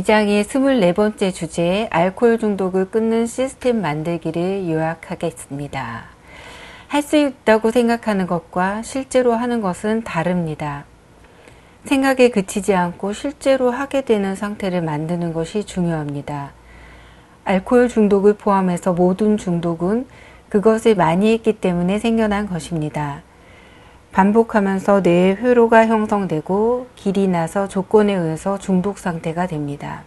2장의 24번째 주제, 알코올 중독을 끊는 시스템 만들기를 요약하겠습니다. 할 수 있다고 생각하는 것과 실제로 하는 것은 다릅니다. 생각에 그치지 않고 실제로 하게 되는 상태를 만드는 것이 중요합니다. 알코올 중독을 포함해서 모든 중독은 그것을 많이 했기 때문에 생겨난 것입니다. 반복하면서 뇌의 회로가 형성되고 길이 나서 조건에 의해서 중독 상태가 됩니다.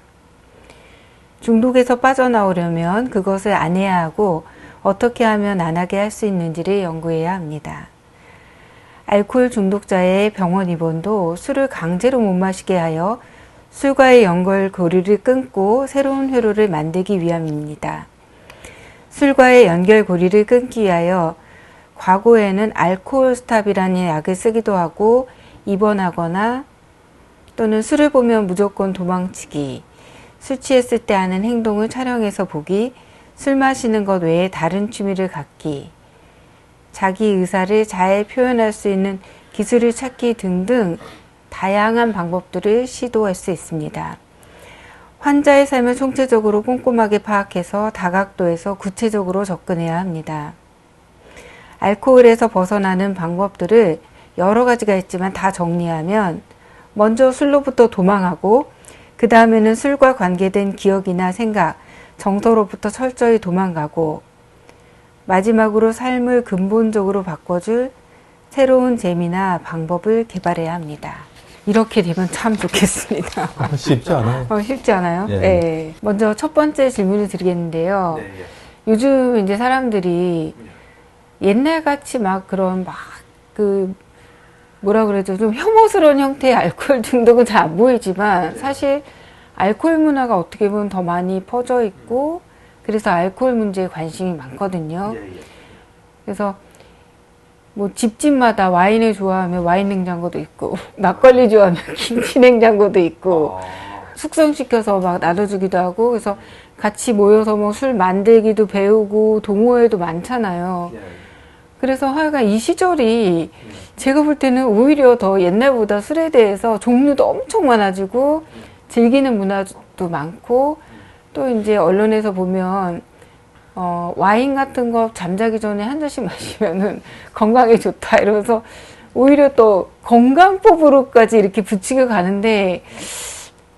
중독에서 빠져나오려면 그것을 안 해야 하고 어떻게 하면 안 하게 할 수 있는지를 연구해야 합니다. 알코올 중독자의 병원 입원도 술을 강제로 못 마시게 하여 술과의 연결고리를 끊고 새로운 회로를 만들기 위함입니다. 술과의 연결고리를 끊기 위하여 과거에는 알코올 스탑이라는 약을 쓰기도 하고 입원하거나 또는 술을 보면 무조건 도망치기, 술 취했을 때 하는 행동을 촬영해서 보기, 술 마시는 것 외에 다른 취미를 갖기, 자기 의사를 잘 표현할 수 있는 기술을 찾기 등등 다양한 방법들을 시도할 수 있습니다. 환자의 삶을 총체적으로 꼼꼼하게 파악해서 다각도에서 구체적으로 접근해야 합니다. 알코올에서 벗어나는 방법들을 여러 가지가 있지만 다 정리하면 먼저 술로부터 도망하고 그 다음에는 술과 관계된 기억이나 생각, 정서로부터 철저히 도망가고 마지막으로 삶을 근본적으로 바꿔줄 새로운 재미나 방법을 개발해야 합니다. 이렇게 되면 참 좋겠습니다. 쉽지 않아요. 쉽지 않아요? 예. 네. 먼저 첫 번째 질문을 드리겠는데요. 네, 예. 요즘 이제 사람들이 옛날같이 막 그런 뭐라 그러죠? 좀 혐오스러운 형태의 알코올 중독은 잘 안 보이지만 사실 알코올 문화가 어떻게 보면 더 많이 퍼져 있고 그래서 알코올 문제에 관심이 많거든요. 예, 예. 그래서 뭐 집집마다 와인을 좋아하면 와인 냉장고도 있고 막걸리 좋아하면 김치 냉장고도 있고 숙성시켜서 막 나눠주기도 하고 그래서 같이 모여서 뭐 술 만들기도 배우고 동호회도 많잖아요. 예. 그래서 하여간 이 시절이 제가 볼 때는 오히려 더 옛날보다 술에 대해서 종류도 엄청 많아지고 즐기는 문화도 많고 또 이제 언론에서 보면 와인 같은 거 잠자기 전에 한 잔씩 마시면은 건강에 좋다 이러면서 오히려 또 건강법으로까지 이렇게 붙이고 가는데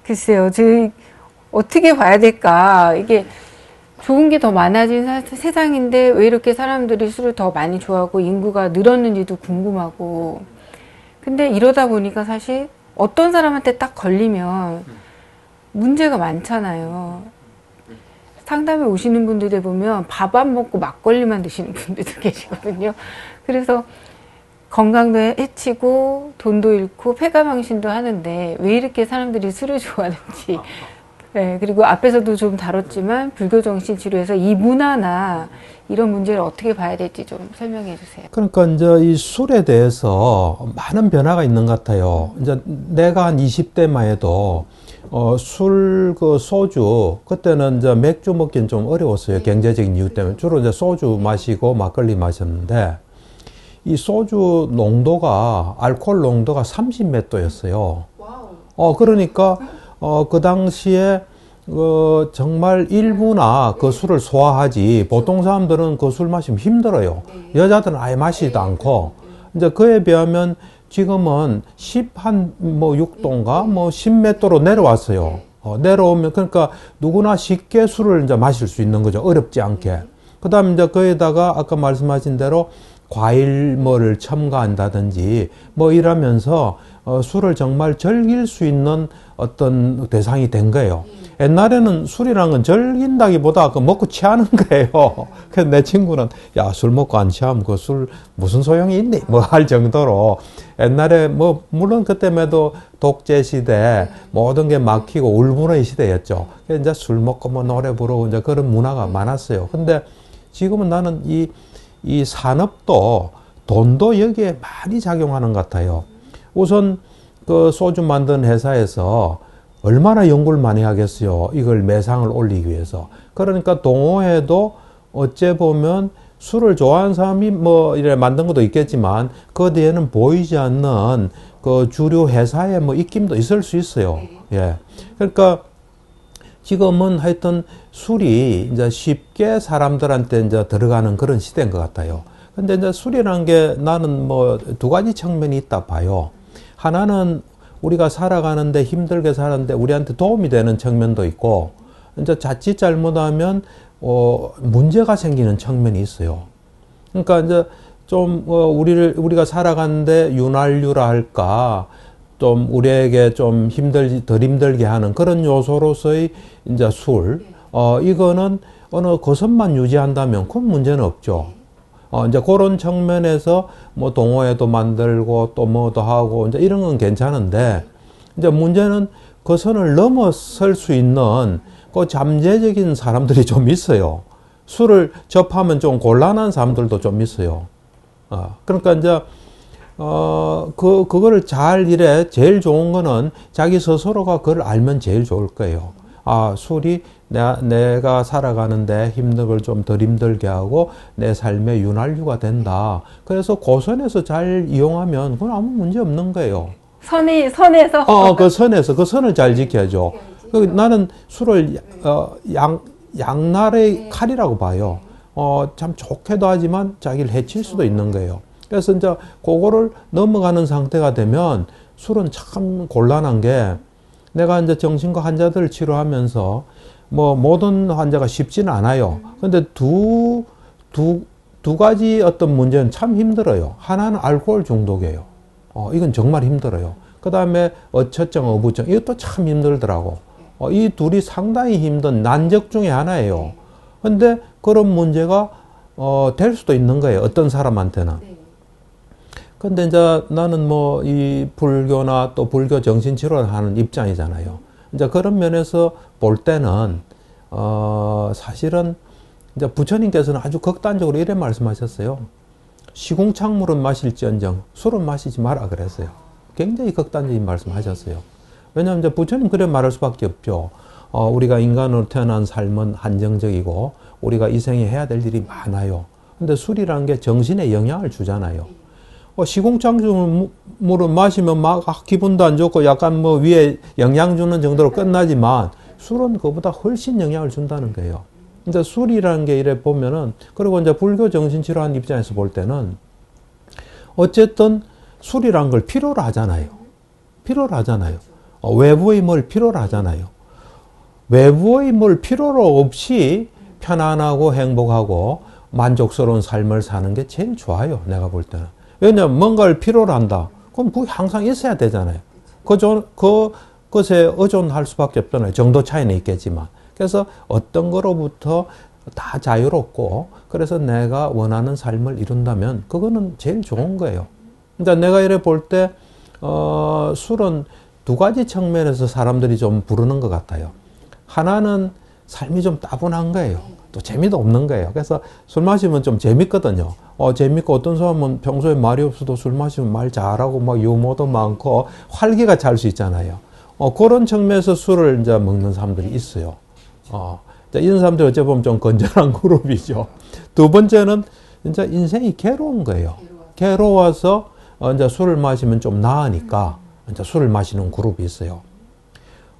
글쎄요, 어떻게 봐야 될까? 이게 좋은 게 더 많아진 세상인데 왜 이렇게 사람들이 술을 더 많이 좋아하고 인구가 늘었는지도 궁금하고 근데 이러다 보니까 사실 어떤 사람한테 딱 걸리면 문제가 많잖아요. 상담에 오시는 분들에 보면 밥 안 먹고 막걸리만 드시는 분들도 계시거든요. 그래서 건강도 해치고 돈도 잃고 폐가망신도 하는데 왜 이렇게 사람들이 술을 좋아하는지 네, 그리고 앞에서도 좀 다뤘지만 불교정신치료에서 이 문화나 이런 문제를 어떻게 봐야 될지 좀 설명해 주세요. 그러니까 이제 이 술에 대해서 많은 변화가 있는 것 같아요. 이제 내가 한 20대만 해도 소주, 그때는 이제 맥주 먹기는 좀 어려웠어요. 경제적인 이유 때문에. 주로 이제 소주 마시고 막걸리 마셨는데, 이 소주 농도가, 알코올 농도가 30몇 도였어요. 그러니까, 그 당시에, 정말 일부나 그 술을 소화하지, 보통 사람들은 그 술 마시면 힘들어요. 여자들은 아예 마시지도 않고, 이제 그에 비하면 지금은 6도인가? 10몇 도로 내려왔어요. 내려오면, 그러니까 누구나 쉽게 술을 이제 마실 수 있는 거죠. 어렵지 않게. 그 다음에 이제 거기다가 아까 말씀하신 대로 과일 첨가한다든지 이러면서 술을 정말 즐길 수 있는 어떤 대상이 된 거예요. 옛날에는 술이라는 건 즐긴다기보다 먹고 취하는 거예요. 그래서 내 친구는 야, 술 먹고 안 취하면 그 술 무슨 소용이 있니? 할 정도로 옛날에 물론 그때만 해도 독재 시대 모든 게 막히고 울분의 시대였죠. 그래서 이제 술 먹고 노래 부르고 이제 그런 문화가 많았어요. 근데 지금은 나는 이 산업도 돈도 여기에 많이 작용하는 것 같아요. 우선 그 소주 만든 회사에서 얼마나 연구를 많이 하겠어요. 이걸 매상을 올리기 위해서. 그러니까 동호회도 어째 보면 술을 좋아하는 사람이 이래 만든 것도 있겠지만 그 뒤에는 보이지 않는 그 주류 회사의 입김도 있을 수 있어요. 예. 그러니까 지금은 하여튼 술이 이제 쉽게 사람들한테 이제 들어가는 그런 시대인 것 같아요. 근데 이제 술이라는 게 나는 뭐 두 가지 측면이 있다 봐요. 하나는 우리가 살아가는데 힘들게 사는데 우리한테 도움이 되는 측면도 있고, 이제 자칫 잘못하면 문제가 생기는 측면이 있어요. 그러니까 이제 좀 우리가 살아가는데 윤활유라 할까, 좀 우리에게 좀 덜 힘들게 하는 그런 요소로서의 이제 술, 이거는 어느 거선만 유지한다면 큰 문제는 없죠. 이제 그런 측면에서 뭐 동호회도 만들고 또 뭐도 하고 이제 이런 건 괜찮은데, 이제 문제는 그 선을 넘어설 수 있는 그 잠재적인 사람들이 좀 있어요. 술을 접하면 좀 곤란한 사람들도 좀 있어요. 그러니까 이제 그거를 제일 좋은 거는 자기 스스로가 그걸 알면 제일 좋을 거예요. 술이 내가 살아가는데 힘든 걸 좀 덜 힘들게 하고 내 삶의 윤활유가 된다. 그래서 그 선에서 잘 이용하면 그건 아무 문제 없는 거예요. 선에서? 그 선을 잘 지켜야죠. 나는 술을, 양날의 칼이라고 봐요. 참 좋게도 하지만 자기를 해칠 수도 있는 거예요. 그래서 이제 그거를 넘어가는 상태가 되면 술은 참 곤란한 게, 내가 이제 정신과 환자들을 치료하면서 뭐 모든 환자가 쉽지는 않아요. 근데 두 가지 어떤 문제는 참 힘들어요. 하나는 알코올 중독이에요. 이건 정말 힘들어요. 그 다음에 어처증, 어부증, 이것도 참 힘들더라고. 이 둘이 상당히 힘든 난적 중에 하나예요. 근데 그런 문제가 될 수도 있는 거예요. 어떤 사람한테는. 근데 이제 나는 뭐 이 불교나 또 불교 정신치료를 하는 입장이잖아요. 이제 그런 면에서 볼 때는 사실은 이제 부처님께서는 아주 극단적으로 이래 말씀하셨어요. 시궁창물은 마실지언정 술은 마시지 마라 그랬어요. 굉장히 극단적인 말씀하셨어요. 왜냐하면 이제 부처님 그래 말할 수밖에 없죠. 우리가 인간으로 태어난 삶은 한정적이고 우리가 이 생에 해야 될 일이 많아요. 근데 술이라는 게 정신에 영향을 주잖아요. 시궁창물은 마시면 막 기분도 안 좋고 약간 뭐 위에 영향 주는 정도로 끝나지만 술은 그보다 훨씬 영향을 준다는 거예요. 이제 술이라는 게 이래 보면은, 그리고 이제 불교 정신치료하는 입장에서 볼 때는 어쨌든 술이란 걸 필요로 하잖아요. 외부의 뭘 필요로 하잖아요. 외부의 뭘 필요로 없이 편안하고 행복하고 만족스러운 삶을 사는 게 제일 좋아요. 내가 볼 때는. 왜냐면 뭔가를 필요로 한다. 그럼 그게 항상 있어야 되잖아요. 그것에 의존할 수밖에 없잖아요. 정도 차이는 있겠지만. 그래서 어떤 거로부터 다 자유롭고, 그래서 내가 원하는 삶을 이룬다면 그거는 제일 좋은 거예요. 그러니까 내가 이래 볼 때 술은 두 가지 측면에서 사람들이 좀 부르는 것 같아요. 하나는 삶이 좀 따분한 거예요. 또 재미도 없는 거예요. 그래서 술 마시면 좀 재밌거든요. 재밌고, 어떤 사람은 평소에 말이 없어도 술 마시면 말 잘하고 막 유머도 많고 활기가 찰 수 있잖아요. 그런 측면에서 술을 이제 먹는 사람들이 있어요. 이런 사람들이 어찌 보면 좀 건전한 그룹이죠. 두 번째는 이제 인생이 괴로운 거예요. 괴로워서 이제 술을 마시면 좀 나으니까 이제 술을 마시는 그룹이 있어요.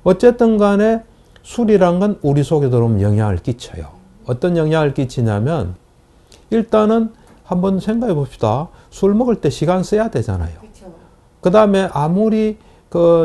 어쨌든 간에 술이란 건 우리 속에 들어오면 영향을 끼쳐요. 어떤 영향을 끼치냐면, 일단은 한번 생각해 봅시다. 술 먹을 때 시간 써야 되잖아요. 그 다음에 아무리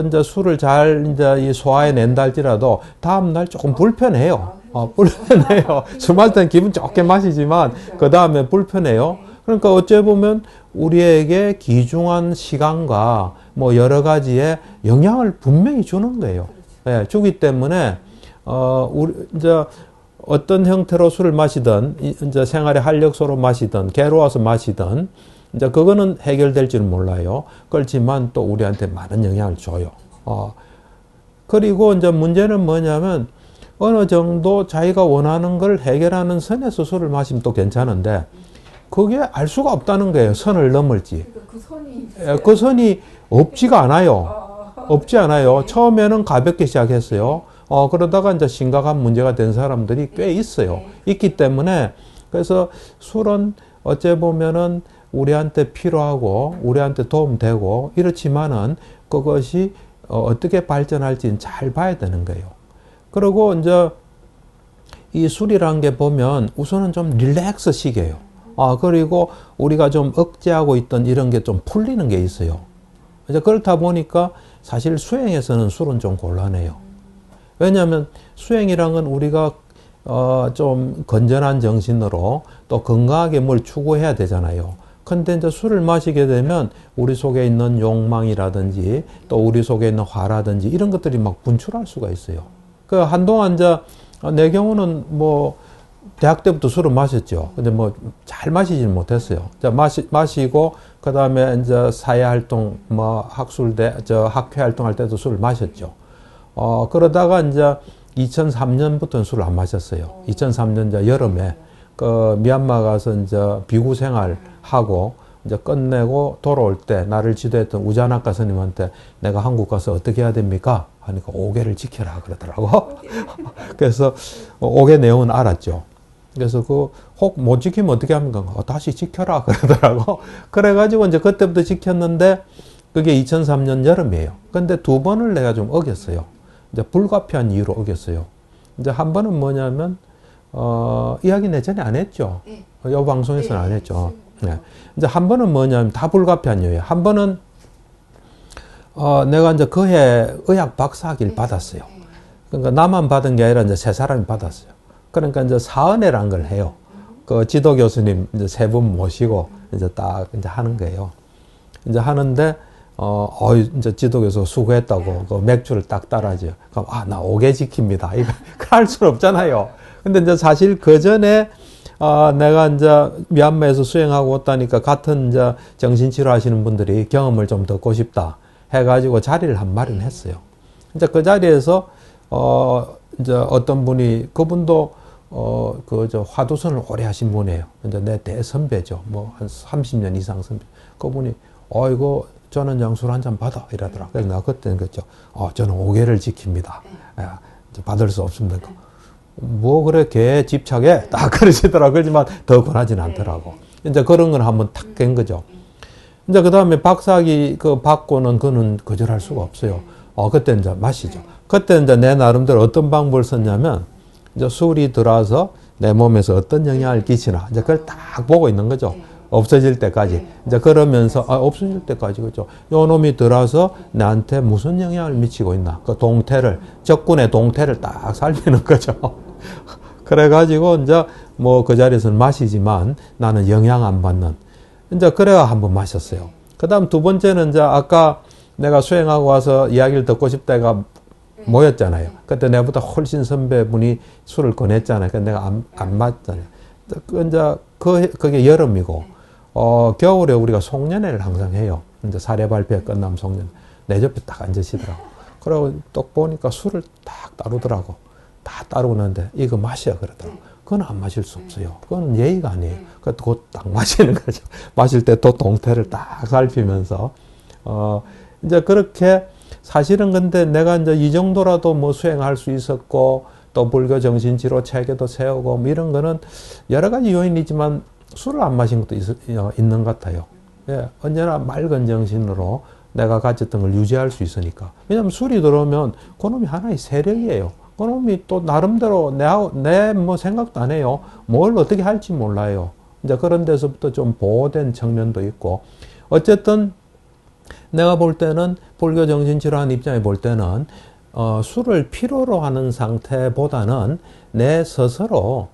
이제 술을 잘 이제 소화해 낸다 할지라도 다음날 조금 불편해요. 불편해요. 술 마실 때는 기분 좋게 마시지만 그 다음에 불편해요. 그러니까 어째 보면 우리에게 귀중한 시간과 뭐 여러 가지의 영향을 분명히 주는 거예요. 예, 주기 때문에 우리 이제 어떤 형태로 술을 마시든 이제 생활의 활력소로 마시든 괴로워서 마시든 이제 그거는 해결될지는 몰라요. 그렇지만 또 우리한테 많은 영향을 줘요. 그리고 이제 문제는 뭐냐면, 어느 정도 자기가 원하는 걸 해결하는 선에서 술을 마시면 또 괜찮은데, 그게 알 수가 없다는 거예요. 선을 넘을지. 그 선이 없지가 않아요. 없지 않아요. 처음에는 가볍게 시작했어요. 그러다가 이제 심각한 문제가 된 사람들이 꽤 있어요. 있기 때문에, 그래서 술은 어째 보면은 우리한테 필요하고 우리한테 도움되고 이렇지만은 그것이 어떻게 발전할지는 잘 봐야 되는 거예요. 그리고 이제 이 술이라는 게 보면 우선은 좀 릴렉스 시계예요. 그리고 우리가 좀 억제하고 있던 이런 게 좀 풀리는 게 있어요. 이제 그렇다 보니까 사실 수행에서는 술은 좀 곤란해요. 왜냐하면 수행이란 건 우리가 좀 건전한 정신으로 또 건강하게 뭘 추구해야 되잖아요. 근데 이제 술을 마시게 되면 우리 속에 있는 욕망이라든지 또 우리 속에 있는 화라든지 이런 것들이 막 분출할 수가 있어요. 그 한동안 이제 내 경우는 뭐 대학 때부터 술을 마셨죠. 근데 뭐 잘 마시지는 못했어요. 마시고 그 다음에 이제 사회 활동, 뭐 학회 활동할 때도 술을 마셨죠. 그러다가 이제 2003년부터는 술을 안 마셨어요. 2003년 이제 여름에 그 미얀마 가서 이제 비구 생활하고 이제 끝내고 돌아올 때 나를 지도했던 우자나카 스님한테 내가 한국 가서 어떻게 해야 됩니까? 하니까 5개를 지켜라 그러더라고. 그래서 5개 내용은 알았죠. 그래서 혹 못 지키면 어떻게 합니까? 다시 지켜라 그러더라고. 그래가지고 이제 그때부터 지켰는데 그게 2003년 여름이에요. 근데 2번을 내가 좀 어겼어요. 이제 불가피한 이유로 어겼어요. 이제 한 번은 뭐냐면 이야기 내전에 안 했죠. 이 방송에서는 안 했죠. 네. 이제 한 번은 뭐냐면 다 불가피한 이유예요. 한 번은 내가 이제 그해 의학 박사학위를 받았어요. 그러니까 나만 받은 게 아니라 이제 3사람이 받았어요. 그러니까 이제 사은회란 걸 해요. 그 지도 교수님 이제 3분 모시고 이제 딱 이제 하는 거예요. 이제 하는데 이제 지도 교수 수고했다고 그 맥주를 딱 따라줘요. 그럼 나 5개 지킵니다. 이거 할 수는 없잖아요. 근데 이제 사실 그 전에 내가 이제 미얀마에서 수행하고 왔다니까 같은 이제 정신치료 하시는 분들이 경험을 좀 듣고 싶다 해가지고 자리를 한 마련했어요. 이제 그 자리에서 이제 어떤 분이 그분도 화두선을 오래 하신 분이에요. 이제 내 대선배죠. 뭐 한 30년 이상 선배. 그분이 이거 저는 양술 한 잔 받아 이러더라. 그래서 내가 그때는 그랬죠. 저는 5개를 지킵니다. 이제 받을 수 없습니다. 뭐 그렇게 집착해? 딱 그러시더라고요. 그렇지만 더 권하지는 않더라고. 이제 그런 건 한번 탁 깬 거죠. 이제 그 다음에 박사학위 받고는 그는 거절할 수가 없어요. 그때 이제 마시죠. 그때 이제 내 나름대로 어떤 방법을 썼냐면 이제 술이 들어와서 내 몸에서 어떤 영향을 끼치나 이제 그걸 딱 보고 있는 거죠. 없어질 때까지. 이제 그러면서 없어질 때까지 그죠. 요 놈이 들어와서 나한테 무슨 영향을 미치고 있나. 그 동태를 적군의 동태를 딱 살피는 거죠. 그래가지고 이제 뭐 그 자리에서는 마시지만 나는 영향 안 받는. 이제 그래가 한번 마셨어요. 그다음 2번째는 이제 아까 내가 수행하고 와서 이야기를 듣고 싶다가 모였잖아요. 그때 내보다 훨씬 선배분이 술을 권했잖아요. 그러니까 내가 안 맞잖아요. 이제 그게 여름이고, 겨울에 우리가 송년회를 항상 해요. 이제 사례 발표 끝나면 송년회. 내 옆에 딱 앉으시더라고. 그러고 또 보니까 술을 딱 따르더라고. 다 따르고 나는데 이거 마셔 그러더라고. 그건 안 마실 수 없어요. 그건 예의가 아니에요. 그것 딱 마시는 거죠. 마실 때 또 동태를 딱 살피면서, 이제 그렇게 사실은 근데 내가 이제 이 정도라도 뭐 수행할 수 있었고 또 불교 정신치료 체계도 세우고 뭐 이런 거는 여러 가지 요인이지만 술을 안 마신 것도 있는 것 같아요. 예, 언제나 맑은 정신으로 내가 가졌던 걸 유지할 수 있으니까. 왜냐하면 술이 들어오면 그놈이 하나의 세력이에요. 그놈이 또 나름대로 내 뭐 생각도 안 해요. 뭘 어떻게 할지 몰라요. 이제 그런 데서부터 좀 보호된 측면도 있고 어쨌든 내가 볼 때는 불교 정신치료하는 입장에 볼 때는 술을 필요로 하는 상태보다는 내 스스로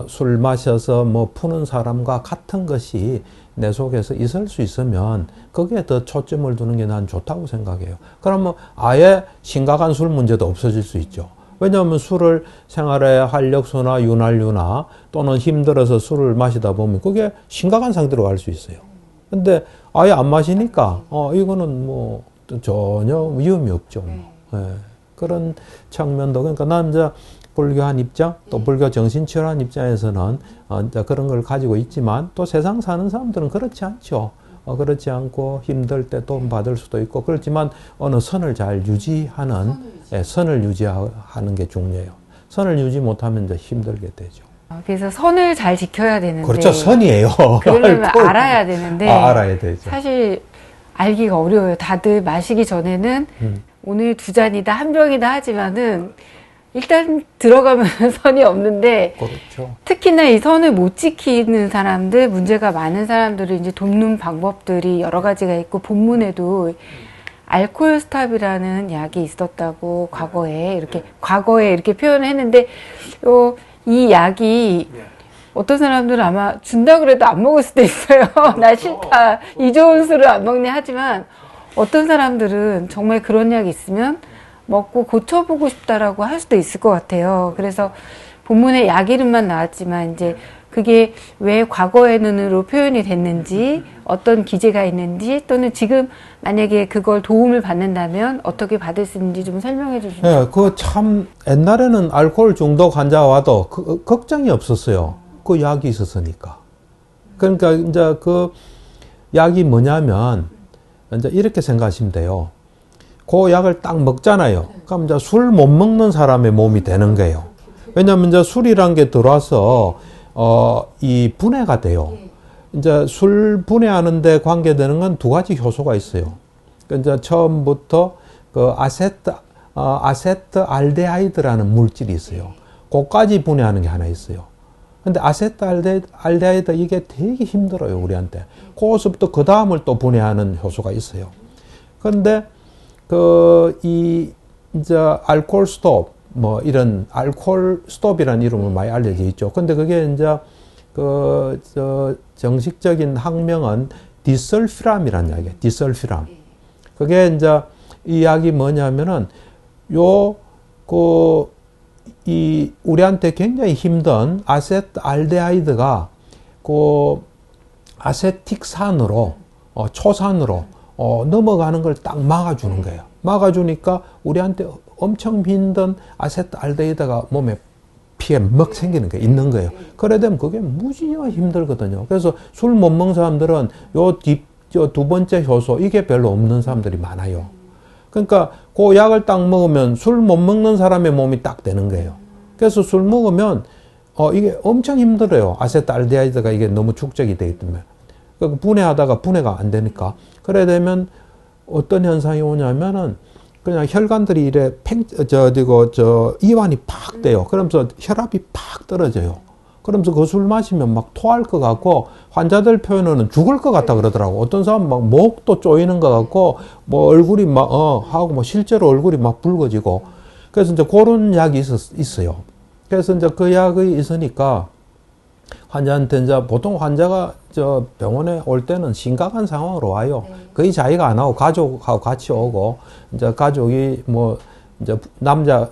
술 마셔서 뭐 푸는 사람과 같은 것이 내 속에서 있을 수 있으면 거기에 더 초점을 두는 게 난 좋다고 생각해요. 그러면 아예 심각한 술 문제도 없어질 수 있죠. 왜냐하면 술을 생활의 활력소나 윤활유나 또는 힘들어서 술을 마시다 보면 그게 심각한 상태로 갈 수 있어요. 근데 아예 안 마시니까 이거는 뭐 전혀 위험이 없죠. 예, 그런 측면도 그러니까 난 이제 불교한 입장 또 불교 정신치료한 입장에서는 이제 그런 걸 가지고 있지만 또 세상 사는 사람들은 그렇지 않죠. 그렇지 않고 힘들 때 도움 받을 수도 있고 그렇지만 어느 선을 잘 유지하는 선을 유지하는 게 중요해요. 선을 유지 못하면 이제 힘들게 되죠. 그래서 선을 잘 지켜야 되는데 그렇죠. 선이에요. 그러려면 알아야 되는데 알아야 되죠. 사실 알기가 어려워요. 다들 마시기 전에는 오늘 2잔이다 한 병이다 하지만은 일단 들어가면 선이 없는데 그렇죠. 특히나 이 선을 못 지키는 사람들, 문제가 많은 사람들을 이제 돕는 방법들이 여러 가지가 있고 본문에도 알코올 스탑이라는 약이 있었다고 과거에 이렇게 표현을 했는데 이 약이 어떤 사람들은 아마 준다 그래도 안 먹을 수도 있어요. 나 싫다. 이 좋은 술을 안 먹네 하지만 어떤 사람들은 정말 그런 약이 있으면 먹고 고쳐보고 싶다라고 할 수도 있을 것 같아요. 그래서 본문에 약 이름만 나왔지만 이제 그게 왜 과거에는으로 표현이 됐는지 어떤 기제가 있는지 또는 지금 만약에 그걸 도움을 받는다면 어떻게 받을 수 있는지 좀 설명해 주시면. 네, 그 참 옛날에는 알코올 중독 환자가 와도 걱정이 없었어요. 그 약이 있었으니까. 그러니까 이제 그 약이 뭐냐면 이제 이렇게 생각하시면 돼요. 그 약을 딱 먹잖아요. 그럼 이제 술 못 먹는 사람의 몸이 되는 거예요. 왜냐면 이제 술이란 게 들어와서 이 분해가 돼요. 이제 술 분해하는데 관계되는 건 두 가지 효소가 있어요. 이제 처음부터 그 아세트알데하이드라는 물질이 있어요. 그까지 분해하는 게 하나 있어요. 근데 아세트알데하이드 이게 되게 힘들어요, 우리한테. 그것부터 그 다음을 또 분해하는 효소가 있어요. 근데 이제 알코올 스톱, 뭐 이런 알코올 스톱이라는 이름으로 많이 알려져 있죠. 근데 그게 이제 정식적인 학명은 디설피람이라는 약이에요. 디설피람. 그게 이제 이 약이 뭐냐면은 우리한테 굉장히 힘든 아세트알데하이드가 아세틱산으로 초산으로 넘어가는 걸 딱 막아주는 거예요. 막아주니까 우리한테 엄청 힘든 아세트알데하이드가 몸에 피에 먹 생기는 게 있는 거예요. 그래 되면 그게 무지하게 힘들거든요. 그래서 술 못 먹는 사람들은 두 번째 효소 이게 별로 없는 사람들이 많아요. 그러니까 그 약을 딱 먹으면 술 못 먹는 사람의 몸이 딱 되는 거예요. 그래서 술 먹으면 이게 엄청 힘들어요. 아세트알데하이드가 이게 너무 축적이 되기 때문에. 분해하다가 분해가 안 되니까. 그래 되면 어떤 현상이 오냐면은 그냥 혈관들이 이래 이완이 팍 돼요. 그러면서 혈압이 팍 떨어져요. 그러면서 그 술 마시면 막 토할 것 같고, 환자들 표현은 죽을 것 같다 그러더라고. 어떤 사람 막 목도 쪼이는 것 같고, 뭐 얼굴이 하고 뭐 실제로 얼굴이 막 붉어지고. 그래서 이제 그런 약이 있어요. 그래서 이제 그 약이 있으니까 환자한테 이제 보통 환자가 병원에 올 때는 심각한 상황으로 와요. 거의 자기가 안 하고 가족하고 같이 오고, 이제 가족이 뭐 이제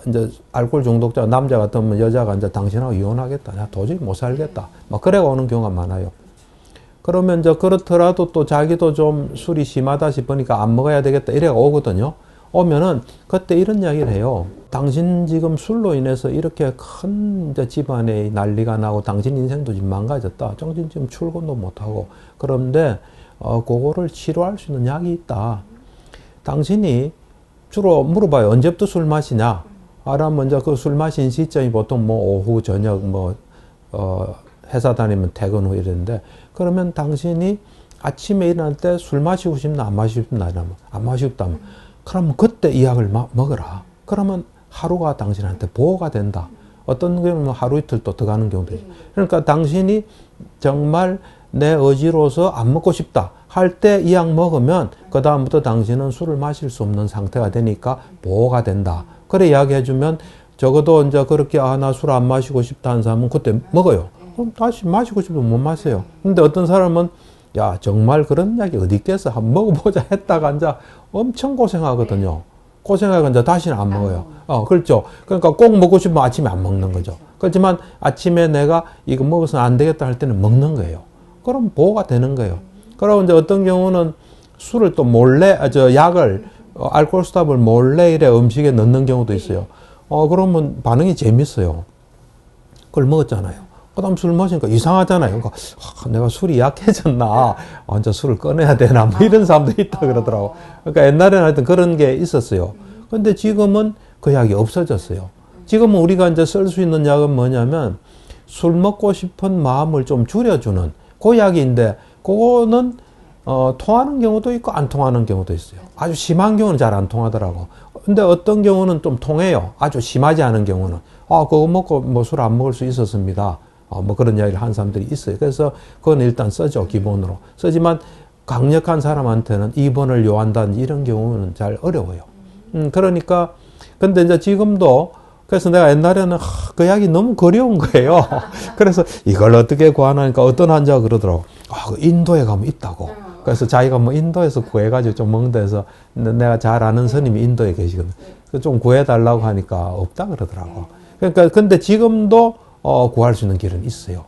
이제 알코올 중독자 남자 같으면 여자가 이제 당신하고 이혼하겠다. 나 도저히 못 살겠다. 막 그래 오는 경우가 많아요. 그러면 이제 그렇더라도 또 자기도 좀 술이 심하다 싶으니까 안 먹어야 되겠다. 이래 오거든요. 오면은 그때 이런 이야기를 해요. 당신 지금 술로 인해서 이렇게 큰 이제 집안에 난리가 나고 당신 인생도 지금 망가졌다. 당신 지금 출근도 못하고. 그런데 그거를 치료할 수 있는 약이 있다. 당신이 주로 물어봐요. 언제부터 술 마시냐? 그러면 이제 그 술 마신 시점이 보통 뭐 오후, 저녁, 회사 다니면 퇴근 후 이랬는데, 그러면 당신이 아침에 일어날 때 술 마시고 싶나 안 마시고 싶나 이러면 안 마시고 싶다면, 그러면 그때 이 약을 먹어라. 그러면 하루가 당신한테 보호가 된다. 어떤 경우는 하루 이틀 또 더 가는 경우도 있어요. 그러니까 당신이 정말 내 의지로서 안 먹고 싶다 할 때 이 약 먹으면 그 다음부터 당신은 술을 마실 수 없는 상태가 되니까 보호가 된다. 그래 이야기해주면 적어도 이제 그렇게 나 술 안 마시고 싶다 하는 사람은 그때 먹어요. 그럼 다시 마시고 싶으면 못 마셔요. 근데 어떤 사람은 야 정말 그런 약이 어디 있겠어 한번 먹어보자 했다가 이제 엄청 고생하거든요. 고생하고 이제 다시는 안 먹어요. 그렇죠. 그러니까 꼭 먹고 싶으면 아침에 안 먹는 거죠. 그렇지만 아침에 내가 이거 먹어서는 안 되겠다 할 때는 먹는 거예요. 그럼 보호가 되는 거예요. 그리고 이제 어떤 경우는 술을 또 몰래, 약을, 알코올 스탑을 몰래 이래 음식에 넣는 경우도 있어요. 그러면 반응이 재밌어요. 그걸 먹었잖아요. 그 다음 술 마시니까 이상하잖아요. 그러니까, 내가 술이 약해졌나? 이제 술을 꺼내야 되나? 뭐 이런 사람도 있다 그러더라고. 그러니까 옛날에는 하여튼 그런 게 있었어요. 근데 지금은 그 약이 없어졌어요. 지금은 우리가 이제 쓸 수 있는 약은 뭐냐면 술 먹고 싶은 마음을 좀 줄여주는 그 약인데, 그거는 통하는 경우도 있고 안 통하는 경우도 있어요. 아주 심한 경우는 잘 안 통하더라고. 근데 어떤 경우는 좀 통해요. 아주 심하지 않은 경우는. 그거 먹고 뭐 술 안 먹을 수 있었습니다. 뭐 그런 이야기를 하는 사람들이 있어요. 그래서 그건 일단 써죠, 기본으로. 쓰지만 강력한 사람한테는 입원을 요한다든지 이런 경우는 잘 어려워요. 그러니까, 근데 이제 지금도, 그래서 내가 옛날에는 그 약이 너무 그리운 거예요. 그래서 이걸 어떻게 구하나니까 어떤 환자가 그러더라고. 그 인도에 가면 있다고. 그래서 자기가 뭐 인도에서 구해가지고 좀 먹는다 해서 내가 잘 아는 스님이 인도에 계시거든. 좀 구해달라고 하니까 없다 그러더라고. 그러니까 근데 지금도 구할 수 있는 길은 있어요.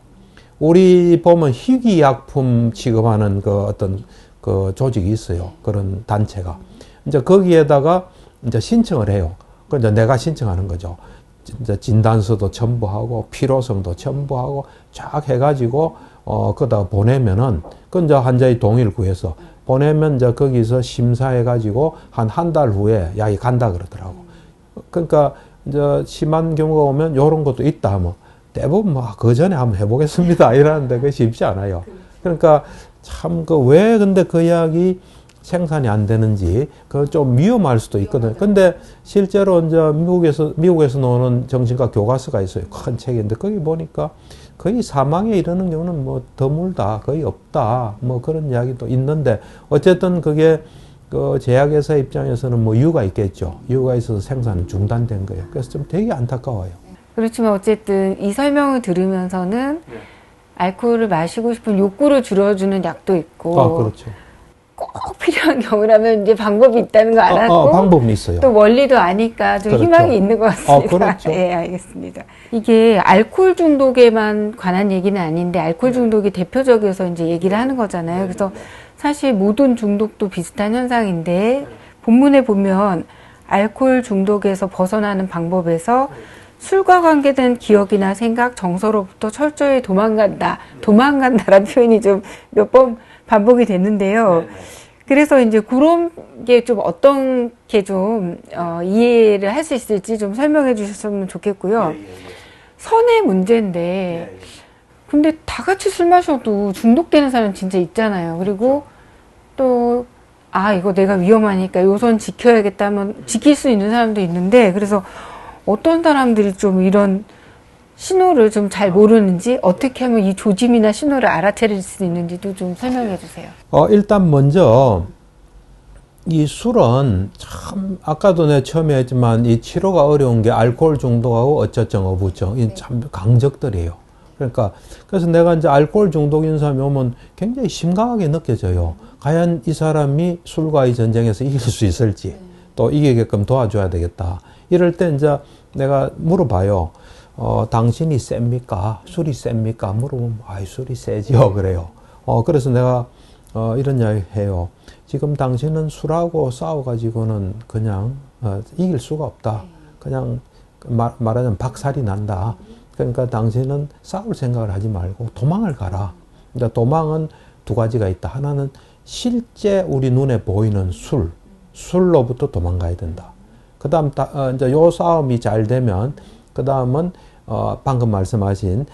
우리 보면 희귀약품 취급하는 그 어떤 그 조직이 있어요. 그런 단체가. 이제 거기에다가 이제 신청을 해요. 그 이제 내가 신청하는 거죠. 이제 진단서도 첨부하고 필요성도 첨부하고 쫙 해가지고 거기다가 보내면은 그 이제 환자의 동의를 구해서 보내면 이제 거기서 심사해가지고 한 달 후에 약이 간다 그러더라고. 그러니까 이제 심한 경우가 오면 요런 것도 있다 하면 대부분 뭐 그 전에 한번 해보겠습니다 이러는데 그게 쉽지 않아요. 그러니까 참 왜 근데 그 약이 생산이 안 되는지 그 좀 위험할 수도 있거든요. 근데 실제로 이제 미국에서 나오는 정신과 교과서가 있어요. 큰 책인데 거기 보니까 거의 사망에 이르는 경우는 뭐 드물다, 거의 없다, 뭐 그런 이야기도 있는데 어쨌든 그게 그 제약회사 입장에서는 뭐 이유가 있겠죠. 이유가 있어서 생산은 중단된 거예요. 그래서 좀 되게 안타까워요. 그렇지만 어쨌든 이 설명을 들으면서는 알코올을 마시고 싶은 욕구를 줄여주는 약도 있고 그렇죠. 꼭 필요한 경우라면 이제 방법이 있다는 거 알았고 방법은 있어요. 또 원리도 아니까 좀 그렇죠. 희망이 있는 것 같습니다. 그렇죠. 예, 알겠습니다. 이게 알코올 중독에만 관한 얘기는 아닌데 알코올 중독이 대표적이어서 이제 얘기를 하는 거잖아요. 그래서 사실 모든 중독도 비슷한 현상인데 본문에 보면 알코올 중독에서 벗어나는 방법에서 술과 관계된 기억이나 생각, 정서로부터 철저히 도망간다라는 표현이 좀 몇 번 반복이 됐는데요. 그래서 이제 그런 게 좀 어떤 게 좀 이해를 할 수 있을지 좀 설명해 주셨으면 좋겠고요. 선의 문제인데 근데 다 같이 술 마셔도 중독되는 사람 진짜 있잖아요. 그리고 또 이거 내가 위험하니까 요 선 지켜야겠다 하면 지킬 수 있는 사람도 있는데 그래서 어떤 사람들이 좀 이런 신호를 좀 잘 모르는지 어떻게 하면 이 조짐이나 신호를 알아차릴 수 있는지도 좀 설명해 주세요. 일단 먼저 이 술은 참 아까도 내가 처음에 했지만 이 치료가 어려운 게 알코올 중독하고 어쩌증 어부증 이 참 강적들이에요. 그러니까 그래서 내가 이제 알코올 중독인 사람이 오면 굉장히 심각하게 느껴져요. 과연 이 사람이 술과의 전쟁에서 이길 수 있을지 또 이기게끔 도와줘야 되겠다. 이럴 때 이제 내가 물어봐요. 당신이 셉니까? 술이 셉니까? 물어보면 술이 세지요 그래요. 그래서 내가 이런 이야기 해요. 지금 당신은 술하고 싸워가지고는 그냥 이길 수가 없다. 그냥 말하자면 박살이 난다. 그러니까 당신은 싸울 생각을 하지 말고 도망을 가라. 그러니까 도망은 두 가지가 있다. 하나는 실제 우리 눈에 보이는 술로부터 도망가야 된다. 그 다음, 이제 요 싸움이 잘 되면, 그 다음은, 방금 말씀하신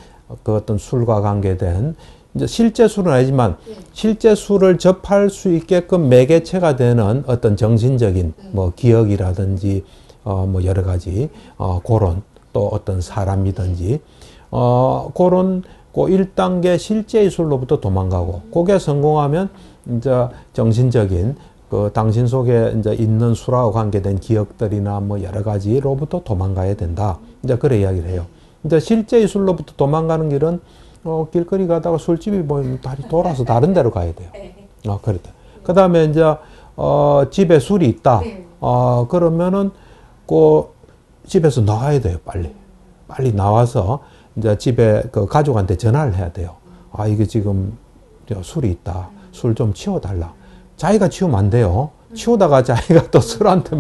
그 어떤 술과 관계된, 이제 실제 술은 아니지만, 실제 술을 접할 수 있게끔 매개체가 되는 어떤 정신적인, 뭐, 기억이라든지, 뭐, 여러 가지, 그런, 또 어떤 사람이든지, 그런, 그 1단계 실제의 술로부터 도망가고, 그게 성공하면, 이제 정신적인, 그 당신 속에 이제 있는 술하고 관계된 기억들이나 뭐 여러 가지로부터 도망가야 된다. 이제 그래 이야기를 해요. 이제 실제의 술로부터 도망가는 길은 길거리 가다가 술집이 보이면 다리 돌아서 다른 데로 가야 돼요. 그렇다. 그 다음에 이제 집에 술이 있다. 그러면은 그 집에서 나와야 돼요. 빨리 나와서 이제 집에 그 가족한테 전화를 해야 돼요. 이게 지금 술이 있다. 술 좀 치워달라. 자기가 치우면 안 돼요. 치우다가 자기가 또 술한테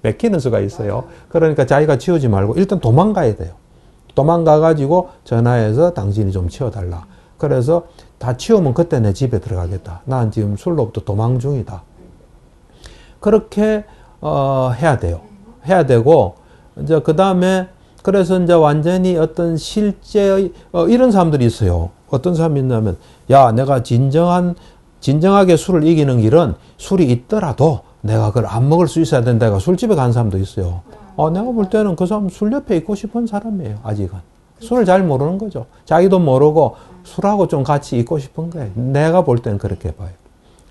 맥히는 수가 있어요. 그러니까 자기가 치우지 말고 일단 도망가야 돼요. 도망가가지고 전화해서 당신이 좀 치워달라. 그래서 다 치우면 그때 내 집에 들어가겠다. 난 지금 술로부터 도망 중이다. 그렇게 해야 돼요. 해야 되고 이제 그 다음에 그래서 이제 완전히 어떤 실제의 이런 사람들이 있어요. 어떤 사람이 있냐면 내가 진정하게 술을 이기는 길은 술이 있더라도 내가 그걸 안 먹을 수 있어야 된다가 술집에 간 사람도 있어요. 내가 볼 때는 그 사람 술 옆에 있고 싶은 사람이에요, 아직은. 술을 잘 모르는 거죠. 자기도 모르고 술하고 좀 같이 있고 싶은 거예요. 내가 볼 때는 그렇게 봐요.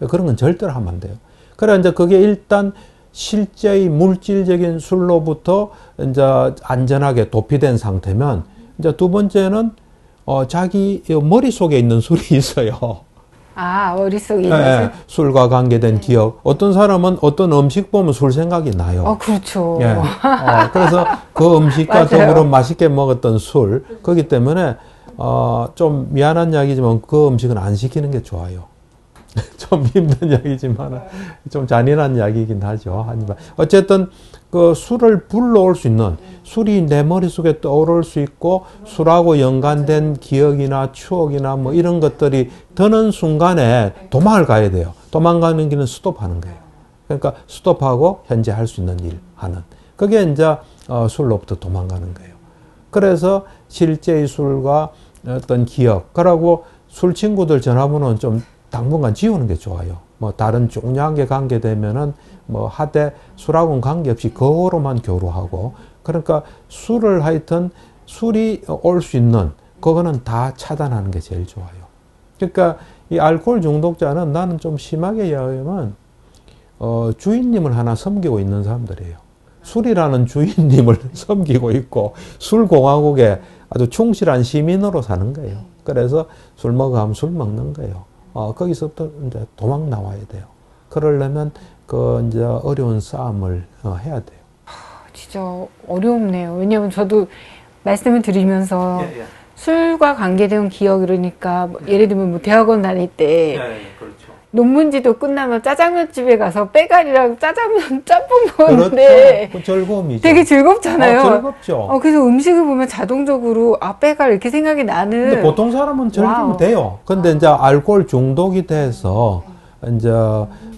그런 건 절대로 하면 안 돼요. 그래, 이제 그게 일단 실제의 물질적인 술로부터 이제 안전하게 도피된 상태면, 이제 두 번째는, 자기 머릿속에 있는 술이 있어요. 아, 머릿속에 있는 예, 술과 관계된 기억. 어떤 사람은 어떤 음식 보면 술 생각이 나요. 그렇죠. 예. 그래서 그 음식과 맞아요. 더불어 맛있게 먹었던 술. 그렇기 때문에, 좀 미안한 이야기지만 그 음식은 안 시키는 게 좋아요. 좀 힘든 이야기지만, 좀 잔인한 이야기이긴 하죠. 하지만. 어쨌든, 그 술을 불러올 수 있는, 술이 내 머릿속에 떠오를 수 있고, 술하고 연관된 기억이나 추억이나 뭐 이런 것들이 드는 순간에 도망을 가야 돼요. 도망가는 길은 스톱하는 거예요. 그러니까 스톱하고 현재 할 수 있는 일 하는. 그게 이제, 술로부터 도망가는 거예요. 그래서 실제의 술과 어떤 기억, 그러고 술 친구들 전화번호는 좀 당분간 지우는 게 좋아요. 뭐 다른 중요한 게 관계되면은 뭐 하되 술하고는 관계없이 그거로만 교류하고, 그러니까 술을 하여튼 술이 올 수 있는 그거는 다 차단하는 게 제일 좋아요. 그러니까 이 알코올 중독자는 나는 좀 심하게 이야기하면 주인님을 하나 섬기고 있는 사람들이에요. 술이라는 주인님을 섬기고 있고 술 공화국에 아주 충실한 시민으로 사는 거예요. 그래서 술 먹어 하면 술 먹는 거예요. 거기서부터 이제 도망 나와야 돼요. 그러려면 그 이제 어려운 싸움을 해야 돼요. 진짜 어렵네요. 왜냐면 저도 말씀을 드리면서 술과 관계된 기억, 이러니까 뭐 예를 들면 뭐 대학원 다닐 때 그렇죠. 논문지도 끝나면 짜장면 집에 가서 빼갈이랑 짜장면 짬뽕 먹었는데 그렇죠. 그 즐거움이죠. 되게 즐겁잖아요. 즐겁죠. 그래서 음식을 보면 자동적으로 빼갈 이렇게 생각이 나는. 근데 보통 사람은 즐기면 와우. 돼요. 근데 이제 알코올 중독이 돼서 이제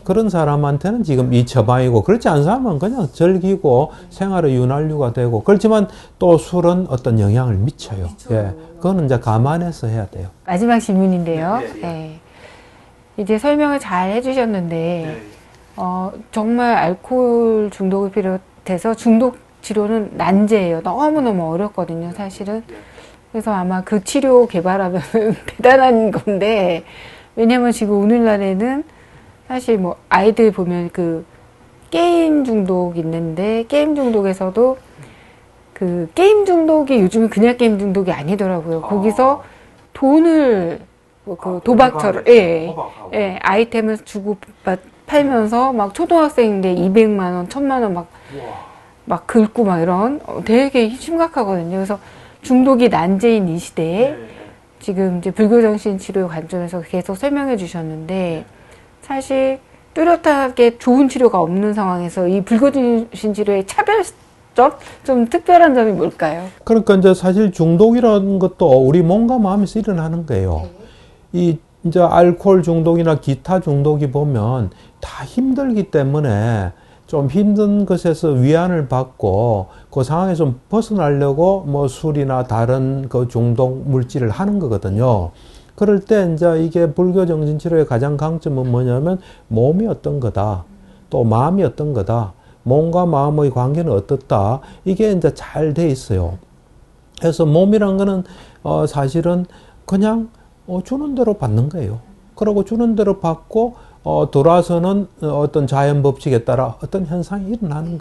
그런 사람한테는 지금 이 처방이고, 그렇지 않은 사람은 그냥 즐기고 생활의 윤활유가 되고, 그렇지만 또 술은 어떤 영향을 미쳐요. 예. 그거는 이제 감안해서 해야 돼요. 마지막 질문인데요. 네. 이제 설명을 잘 해주셨는데, 정말 알코올 중독을 비롯해서 중독 치료는 난제예요. 너무너무 어렵거든요, 사실은. 그래서 아마 그 치료 개발하면 대단한 건데, 왜냐면 지금 오늘날에는 사실 뭐 아이들 보면 그 게임 중독 있는데, 게임 중독에서도 그 게임 중독이 요즘은 그냥 게임 중독이 아니더라고요. 거기서 돈을 그 도박처럼, 아이템을 주고 팔면서 막 초등학생인데 200만 원, 1000만 원 막 긁고 막 이런 되게 심각하거든요. 그래서 중독이 난제인 이 시대에 지금 이제 불교정신치료 관점에서 계속 설명해 주셨는데, 사실 뚜렷하게 좋은 치료가 없는 상황에서 이 불교정신치료의 차별점? 좀 특별한 점이 뭘까요? 그러니까 이제 사실 중독이라는 것도 우리 몸과 마음에서 일어나는 거예요. 이 이제 알코올 중독이나 기타 중독이 보면 다 힘들기 때문에 좀 힘든 것에서 위안을 받고 그 상황에서 좀 벗어나려고 뭐 술이나 다른 그 중독 물질을 하는 거거든요. 그럴 때 이제 이게 불교 정신치료의 가장 강점은 뭐냐면 몸이 어떤 거다, 또 마음이 어떤 거다, 몸과 마음의 관계는 어떻다, 이게 이제 잘 돼 있어요. 그래서 몸이란 거는 사실은 그냥 주는 대로 받는 거예요. 그러고 주는 대로 받고 돌아서는 어떤 자연 법칙에 따라 어떤 현상이 일어나는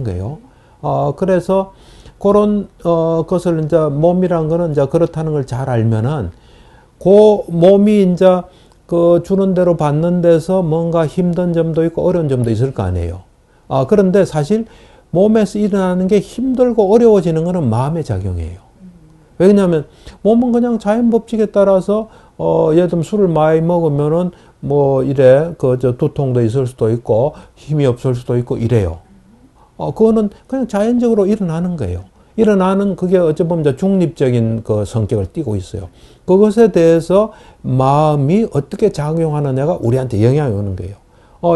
거예요. 그래서 그런 것을 이제 몸이란 거는 이제 그렇다는 걸 잘 알면은 그 몸이 이제 그 주는 대로 받는 데서 뭔가 힘든 점도 있고 어려운 점도 있을 거 아니에요. 그런데 사실 몸에서 일어나는 게 힘들고 어려워지는 거는 마음의 작용이에요. 왜냐하면 몸은 그냥 자연 법칙에 따라서 예를 들면 술을 많이 먹으면은 뭐 이래 두통도 있을 수도 있고 힘이 없을 수도 있고 이래요. 그거는 그냥 자연적으로 일어나는 거예요. 일어나는 그게 어찌 보면 이제 중립적인 그 성격을 띠고 있어요. 그것에 대해서 마음이 어떻게 작용하느냐가 우리한테 영향이 오는 거예요.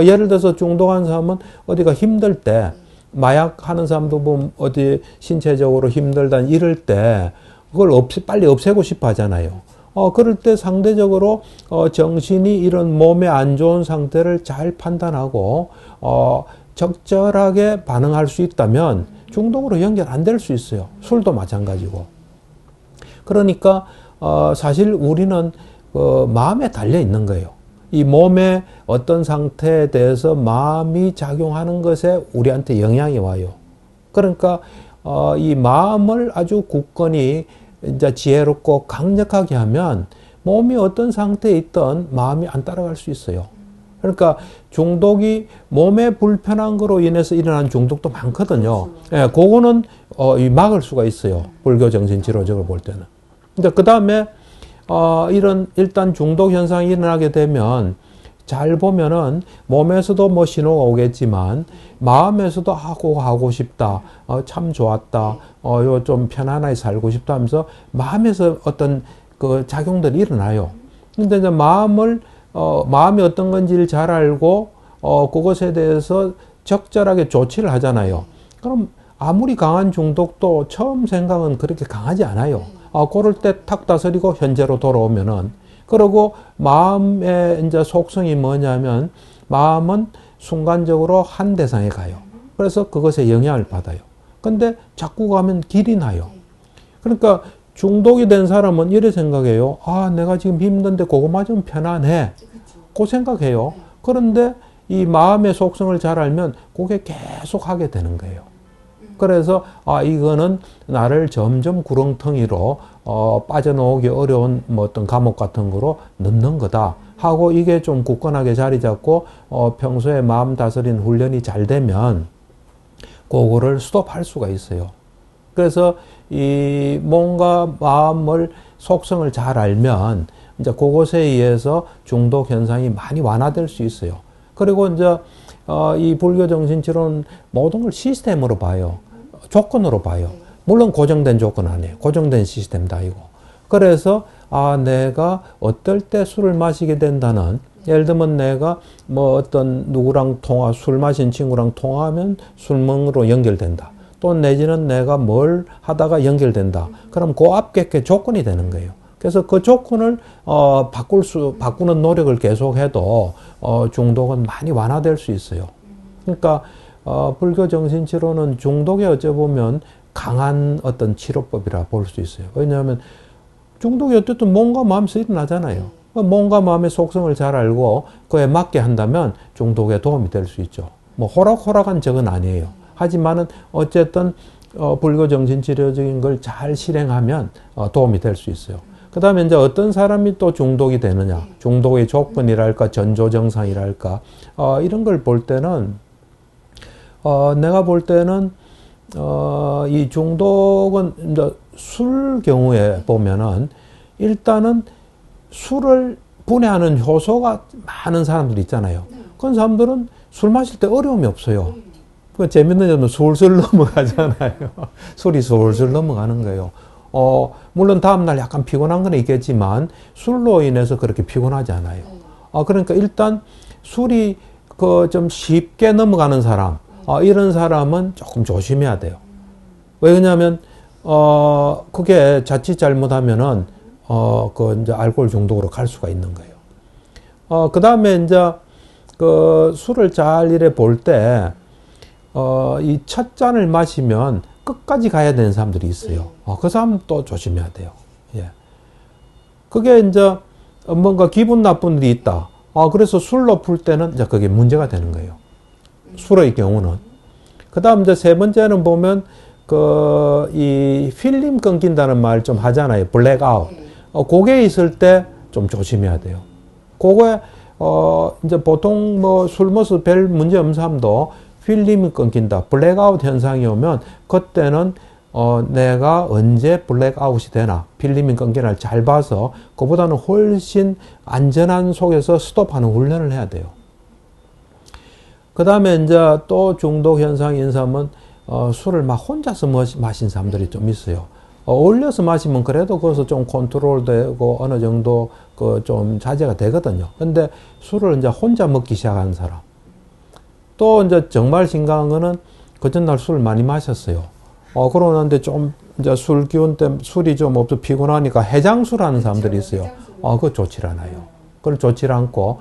예를 들어서 중독한 사람은 어디가 힘들 때, 마약 하는 사람도 보면 어디 신체적으로 힘들다 이럴 때 그걸 빨리 없애고 싶어 하잖아요. 그럴 때 상대적으로 정신이 이런 몸의 안 좋은 상태를 잘 판단하고 적절하게 반응할 수 있다면 중독으로 연결 안 될 수 있어요. 술도 마찬가지고. 그러니까 사실 우리는 마음에 달려 있는 거예요. 이 몸의 어떤 상태에 대해서 마음이 작용하는 것에 우리한테 영향이 와요. 그러니까 이 마음을 아주 굳건히 이제 지혜롭고 강력하게 하면 몸이 어떤 상태에 있든 마음이 안 따라갈 수 있어요. 그러니까 중독이 몸에 불편한 거로 인해서 일어나는 중독도 많거든요. 예, 그거는 막을 수가 있어요. 불교 정신치료적으로 볼 때는. 이제 그 다음에 이런 일단 중독 현상이 일어나게 되면 잘 보면은 몸에서도 뭐 신호가 오겠지만 마음에서도 하고 싶다, 참 좋았다, 요 좀 편안하게 살고 싶다 하면서 마음에서 어떤 그 작용들이 일어나요. 근데 이제 마음이 어떤 건지를 잘 알고 그것에 대해서 적절하게 조치를 하잖아요. 그럼 아무리 강한 중독도 처음 생각은 그렇게 강하지 않아요. 그럴 때 탁 다스리고 현재로 돌아오면은, 그리고 마음의 이제 속성이 뭐냐면 마음은 순간적으로 한 대상에 가요. 그래서 그것에 영향을 받아요. 근데 자꾸 가면 길이 나요. 그러니까 중독이 된 사람은 이래 생각해요. 내가 지금 힘든데 그거 맞으면 편안해. 그 생각해요. 그런데 이 마음의 속성을 잘 알면 그게 계속 하게 되는 거예요. 그래서 이거는 나를 점점 구렁텅이로 빠져나오기 어려운 뭐 어떤 감옥 같은 거로 넣는 거다 하고, 이게 좀 굳건하게 자리 잡고 평소에 마음 다스리는 훈련이 잘 되면 그거를 스톱할 수가 있어요. 그래서 이 몸과 마음을 속성을 잘 알면 이제 그것에 의해서 중독 현상이 많이 완화될 수 있어요. 그리고 이제 이 불교 정신치료는 모든 걸 시스템으로 봐요. 조건으로 봐요. 물론 고정된 조건 아니에요. 고정된 시스템도 아니고. 그래서 내가 어떨 때 술을 마시게 된다는, 예를 들면 내가 뭐 어떤 누구랑 술 마신 친구랑 통화하면 술먹으로 연결된다. 또 내지는 내가 뭘 하다가 연결된다. 그럼 그 앞에 조건이 되는 거예요. 그래서 그 조건을 바꾸는 노력을 계속해도 중독은 많이 완화될 수 있어요. 그러니까 불교 정신치료는 중독에 어찌 보면 강한 어떤 치료법이라 볼 수 있어요. 왜냐하면 중독이 어쨌든 몸과 마음에서 일어나잖아요. 몸과 마음의 속성을 잘 알고 그에 맞게 한다면 중독에 도움이 될 수 있죠. 뭐 호락호락한 적은 아니에요. 하지만은 어쨌든 불교 정신치료적인 걸 잘 실행하면 도움이 될 수 있어요. 그 다음에 이제 어떤 사람이 또 중독이 되느냐, 중독의 조건이랄까, 전조증상이랄까, 이런 걸 볼 때는, 내가 볼 때는, 이 중독은 이제 술 경우에 보면은 일단은 술을 분해하는 효소가 많은 사람들 있잖아요. 그런 사람들은 술 마실 때 어려움이 없어요. 그 재밌는 점은 술술 넘어가잖아요. 술이 술술 넘어가는 거예요. 물론 다음날 약간 피곤한 건 있겠지만 술로 인해서 그렇게 피곤하지 않아요. 그러니까 일단 술이 좀 쉽게 넘어가는 사람, 이런 사람은 조금 조심해야 돼요. 왜냐하면 그게 자칫 잘못하면은 이제 알코올 중독으로 갈 수가 있는 거예요. 그 다음에 이제 술을 잘 이래 볼 때 이 첫 잔을 마시면 끝까지 가야 되는 사람들이 있어요. 그 사람 또 조심해야 돼요. 예. 그게 이제 뭔가 기분 나쁜 일이 있다. 그래서 술로 풀 때는 이제 그게 문제가 되는 거예요. 술의 경우는. 그 다음 이제 세 번째는 보면 이 필름 끊긴다는 말 좀 하잖아요. 블랙아웃. 그게 있을 때 좀 조심해야 돼요. 그거에 이제 보통 뭐 술 먹어서 별 문제 없는 사람도 필름이 끊긴다, 블랙아웃 현상이 오면 그때는 내가 언제 블랙아웃이 되나, 필름이 끊기나 잘 봐서 그보다는 훨씬 안전한 속에서 스톱하는 훈련을 해야 돼요. 그 다음에 이제 또 중독 현상이 있는 사람은 술을 막 혼자서 마신 사람들이 좀 있어요. 어울려서 마시면 그래도 거기서 좀 컨트롤 되고 어느 정도 좀 자제가 되거든요. 근데 술을 이제 혼자 먹기 시작한 사람. 또 이제 정말 심각한 거는 그 전날 술을 많이 마셨어요. 그러는데 좀 이제 술 기운 때문에 술이 좀 없어 피곤하니까 해장술 하는 사람들이 있어요. 그거 좋지 않아요. 그걸 좋지 않고,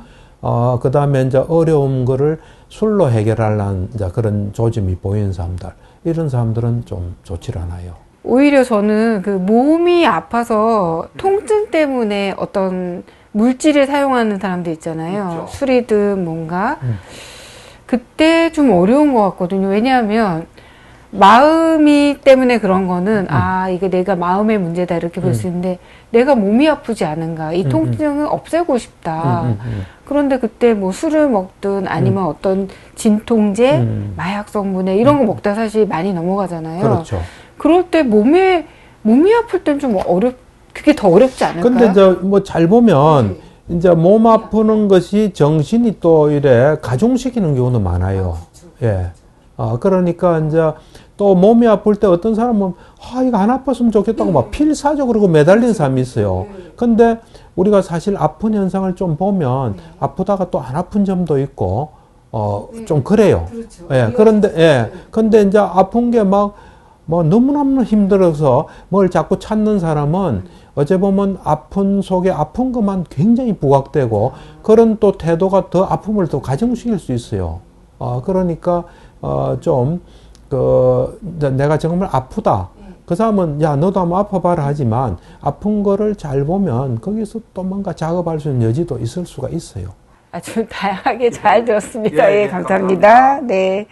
그 다음에 이제 어려운 거를 술로 해결하려는 이제 그런 조짐이 보이는 사람들, 이런 사람들은 좀 좋지 않아요. 오히려 저는 그 몸이 아파서 통증 때문에 어떤 물질을 사용하는 사람들 있잖아요. 있죠. 술이든 뭔가. 그때 좀 어려운 것 같거든요. 왜냐하면 마음이 때문에 그런 거는 이게 내가 마음의 문제다 이렇게 볼 수 있는데 내가 몸이 아프지 않은가 이 통증을 없애고 싶다. 그런데 그때 뭐 술을 먹든 아니면 어떤 진통제, 마약 성분에 이런 거 먹다 사실 많이 넘어가잖아요. 그렇죠. 그럴 때 몸이 아플 땐 좀 그게 더 어렵지 않을까요? 근데 이제 뭐 잘 보면 이제 몸 아프는 것이 정신이 또 이래 가중시키는 경우도 많아요. 예. 그러니까 이제 또 몸이 아플 때 어떤 사람은 이거 안 아팠으면 좋겠다고 막 필사적 그러고 매달리는 사람이 있어요. 근데 우리가 사실 아픈 현상을 좀 보면 아프다가 또 안 아픈 점도 있고 좀 그래요. 그렇죠. 예. 근데 이제 아픈 게 뭐 너무너무 힘들어서 뭘 자꾸 찾는 사람은 어째 보면 아픈 속에 아픈 것만 굉장히 부각되고 그런 또 태도가 더 아픔을 더 가중시킬 수 있어요. 그러니까 내가 정말 아프다. 그 사람은 야 너도 한번 아파봐라 하지만 아픈 거를 잘 보면 거기서 또 뭔가 작업할 수 있는 여지도 있을 수가 있어요. 아주 다양하게 잘 들었습니다. 예, 감사합니다. 네.